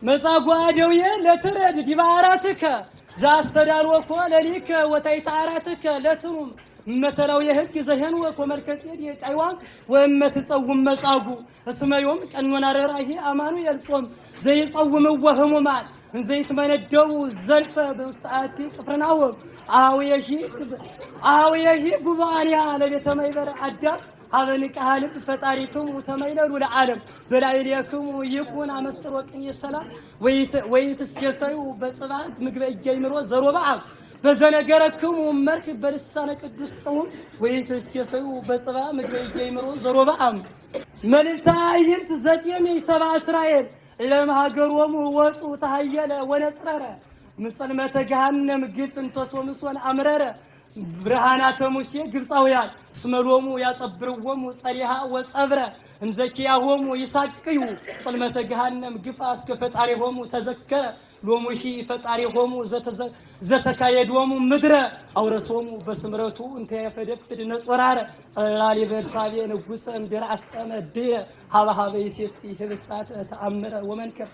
መጻጓደውየ ለትረድ ዲባራትከ ዛስተዳልወኮ ለሊከ ወታይታራትከ ለትሩም መተላው የህግ ዘህን ወኮመልከሲድ የቃይዋን ወመትጸውም መጻጉ እስመዮም ቀንወና ረራሂ አማኑኤል ጾም ዘይጸውም ወህሙማን እንዘይት መነደው ዘልፈ በውስጣቲ ቅፍርናው አውየሂ ጉባንያ ለቤተ ማይበር አዳም አበን ቃል ፈጣሪኩም ተመይለሉ ለዓለም በላይልየኩም ይኩን አመስጥሮቅን የሰላም ወይትስየሰዩ በጽባት ምግበ እየይምሮ ዘሮባም በዘነገረኩም መርክ በልሳነ ቅዱስ ጾም ወይትስየሰዩ በጽባ ምግበ እየይምሮ ዘሮባም መልልታ ይንት ዘጤም ይሰባ እስራኤል ለማገሮሙ ወጹ ተሃየለ ወነጽረረ ምጽልመተ ገሃነም ግፍን ተሶምሶን አምረረ ብርሃናተ ሙሴ ግብፃውያን ስመሎሙ ያጸብርዎሙ ጸሪሃ ወጸብረ እንዘኪያሆሙ ይሳቅዩ ጽልመተ ገሃነም ግፋ እስከ ፈጣሪሆሙ ተዘከረ ሎሙሂ ፈጣሪሆሙ ዘተካየዶሙ ምድረ አውረሶሙ በስምረቱ እንተ ያፈደፍድ ነጾራረ ጸላሊ በርሳቤ ንጉሰ ምድር አስቀመ ድረ ሀበ ይሴስቲ ህብሳት ተአምረ ወመንከር